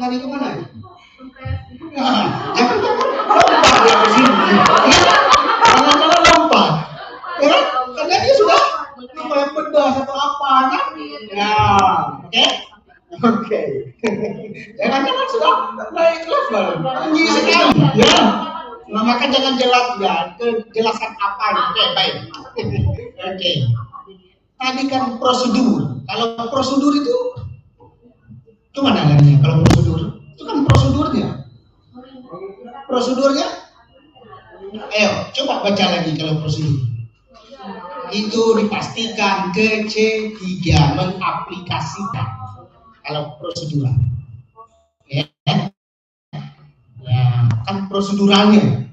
lari kemana? Jangan lompat dia ke sini. Jangan lompat. Ya, karena dia sudah kayak pedas atau apa kan? Ya, oke. Jangan sudah naik level, tinggi sekali. Ya, maka jangan jelaskan apa. Oke, baik. Oke. Tadi kan prosedur. Kalau prosedur itu mana larinya? Kalau prosedur itu kan prosedurnya. Ayo, coba baca lagi kalau prosedur. Itu dipastikan ke C3 mengaplikasikan kalau prosedural. Ya, kan proseduralnya.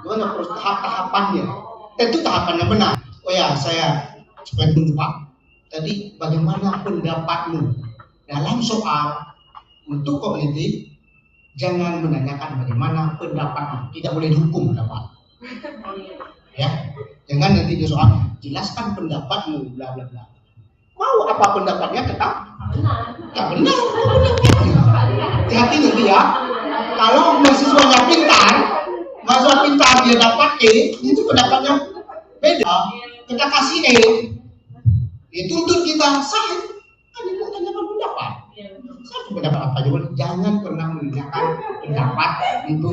Gimana tahap-tahapannya? Tentu tahapannya benar. Oh ya, saya supaya lupa. Tadi bagaimana pendapatmu dalam soal untuk kognitif? Jangan menanyakan bagaimana pendapatmu, tidak boleh dihukum pendapat. Ya, jangan nanti di soal jelaskan pendapatmu, bla bla bla. Mau apa pendapatnya tetap tak benar. Hati-hati nanti ya. Kalau mahasiswanya pintar dia dapat E, itu pendapatnya beda. Kita kasih E, tuntut kita sah. Kan itu tanyakan pendapat. Satu pendapat apa juga, jangan pernah menanyakan pendapat itu,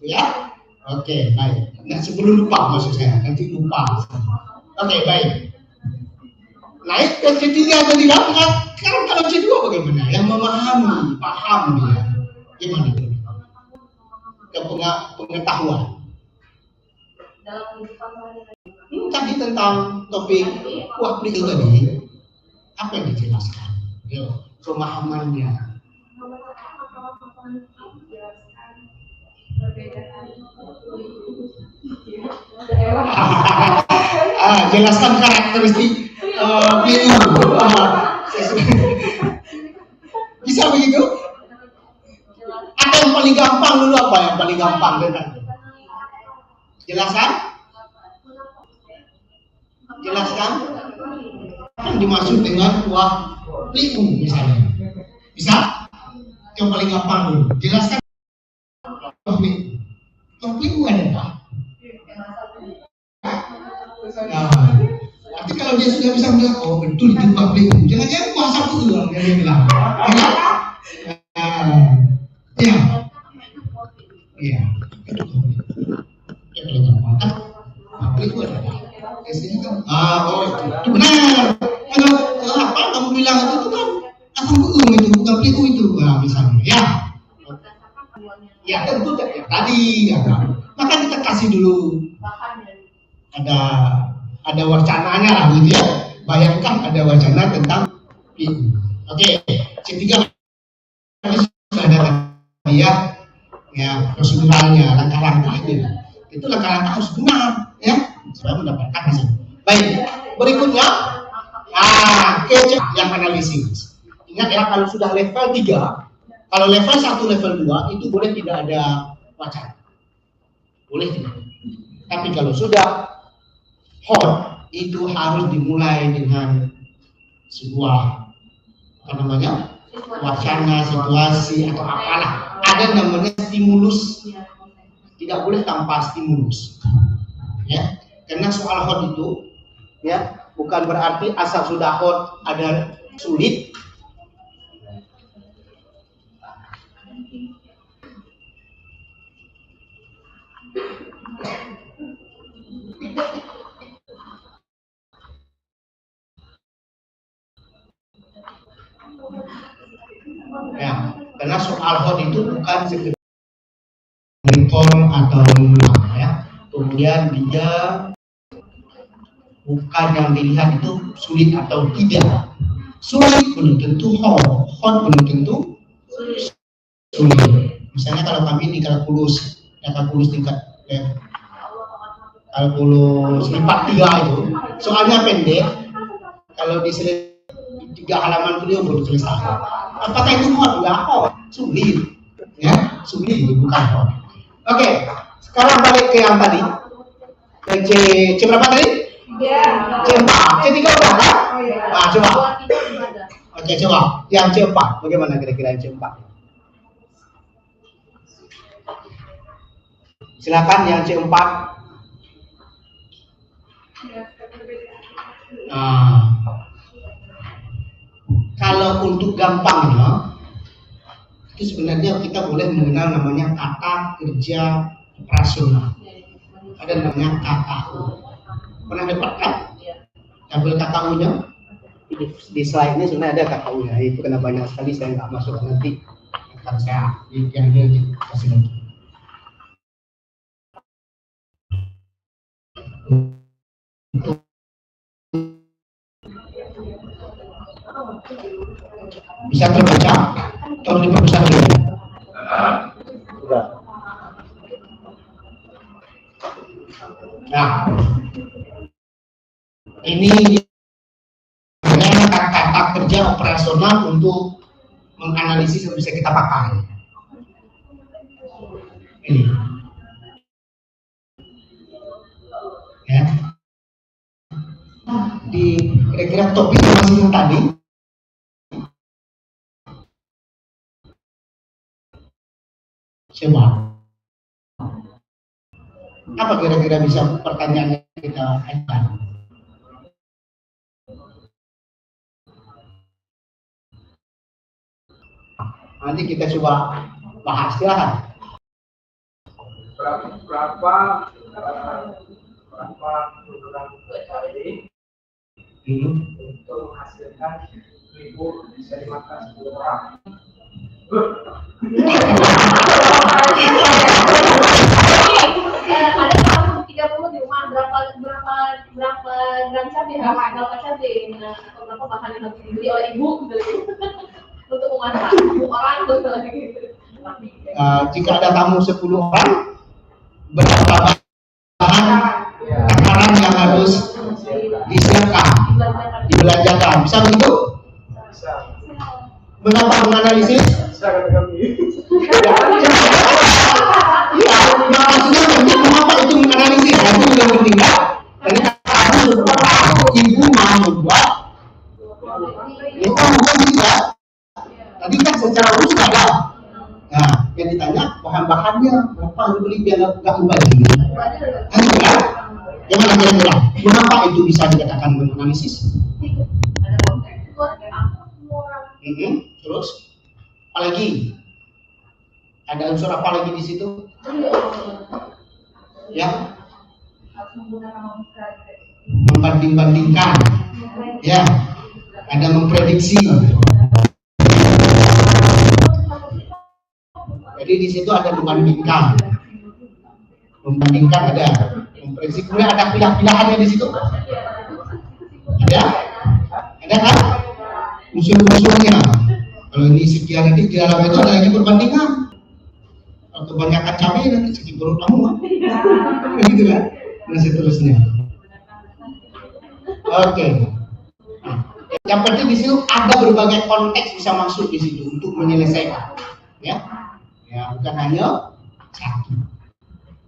ya. Oke, baik. Nah, sebelum lupa maksud saya, nanti lupa. Oke, baik. Naik ke C3 tadi kan? Sekarang kalau C2 bagaimana? Yang memahami, paham dia. Gimana itu? Pengetahuan. Tadi tentang topik waktu itu tadi, apa yang dijelaskan? Yo, pemahamannya. Jelaskan karakteristik biru. Bisa begitu? Atau yang paling gampang dulu, apa yang paling gampang dengan jelaskan yang dimaksud dengan kuah liku misalnya. Bisa? Yang paling gampang dulu. Jelaskan kuah liku ada apa? Nah, nanti kalau dia sudah bisa bilang, oh betul itu kuah liku. Jangan kuah satu doang yang dia bilang. Iya. Yang paling gampang kan kuah liku ada apa? Itu benar. Kalau apa kamu bilang itu kan asam beung itu, bukan peliku itu, misalnya. Ya tentu ya, tadi ya, maka kita kasih dulu ada wacananya lah gitu ya. Bayangkan ada wacana tentang peliku. Oke, C3 sudah ada tadi ya proseduralnya, langkah-langkahnya. Itu langkah-langkah harus benar ya, supaya mendapatkan hasil. Baik, berikutnya yang analisis. Ingat ya, kalau sudah level 3, kalau level 1, level 2 itu boleh tidak ada wacana. Boleh tidak. Tapi kalau sudah hot, itu harus dimulai dengan sebuah wacana, situasi atau apalah. Ada namanya stimulus. Tidak boleh tanpa stimulus. Ya, karena soal hot itu ya bukan berarti asal sudah hot ada sulit. Ya, karena soal hot itu bukan sekedar inform atau mengulang ya. Kemudian dia bukan yang dilihat itu sulit atau tidak. Sulit belum tentu hot belum tentu sulit. Misalnya kalau kami di kalkulus tingkat kalkulus 4-3 itu soalnya pendek, kalau di 3 halaman beliau baru selesai. Apakah itu hot? Ya hot, sulit ya, sulit bukan hot. Oke, sekarang balik ke yang tadi. C berapa tadi? C4. C3 berapa? Nah, coba. Oke, coba. Yang C4, bagaimana kira-kira yang C4? Silakan yang C4. Nah, kalau untuk gampangnya, itu sebenarnya kita boleh mengenal namanya kata kerja operasional. Ada namanya KKU. Pernah dapat kan? Tabel KKU-nya? Di slide ini sebenarnya ada KKU-nya. Itu karena banyak sekali saya nggak masuk, nanti akan saya yang kasih lagi. Bisa terbaca atau diperbesar lagi? Nah, ini kata kerja operasional untuk menganalisis yang bisa kita pakai. Ini, ya. Di kira-kira topik masing tadi. Coba. Apa kira-kira bisa pertanyaan yang kita ajukan? Nanti kita coba bahas, silahkan. Berapa program ini untuk menghasilkan 1.000 bisa dimakan 10 orang. Ada tahun 30 di rumah berapa gram cabai, berapa cabai, atau berapa bahan yang harus dibeli oleh ibu gitu. Untuk memasak 10 orang gitu. Jika ada tamu 10 orang, berapa bahan takaran yang harus disiapkan, dibelanjakan? Bisa begitu? Mengapa menganalisis? Bisa kata kami. Iya, maksudnya mengapa itu menganalisis? Itu juga penting kan? Tadi kamu ibu mau membuat, itu bukan tidak. Tadi kan secara umum sudah ada. Nah, yang ditanya bahan-bahannya berapa yang beli biar nggak membagi. Kan kan? Gimana kira-kira? Mengapa itu bisa dikatakan menganalisis? Terus, apalagi? Ada unsur apa lagi di situ? Ya, membanding-bandingkan. Ya, ada memprediksi. Jadi di situ ada membandingkan. Membandingkan ada memprediksi. Kemudian ada pilah-pilahannya di situ. Ada? Ada kan? Unsur-unsurnya. Kalau ini sekian, nanti di dalam itu ada lagi perbandingan. Kalau kebanyakan cabai nanti sakit perut kamu kan? Begitu kan? Dan seterusnya. Oke. Nah, yang penting di situ ada berbagai konteks bisa masuk di situ untuk menyelesaikan. Ya, bukan hanya satu.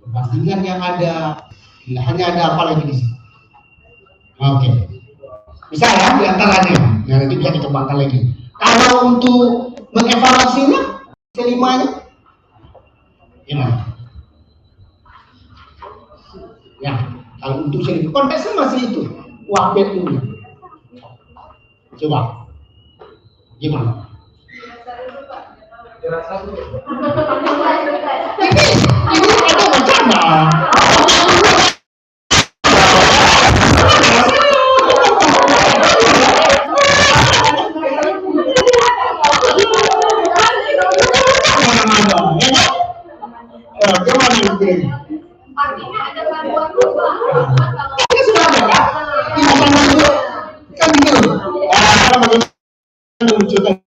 Perbandingan yang ada, hanya ada apa lagi di situ. Oke. Bisa ya diantaranya. Ya, nanti bisa dikembangkan lagi. Kalau untuk mengevaluasinya, kelimanya, gimana? Ya, kalau untuk sini konteksnya masih itu, wabet ini. Coba, gimana? Ini ada bencana. Artinya ada gangguan perubahan. Ini sudah ada kan? Kan gitu. Bagaimana menunjukkan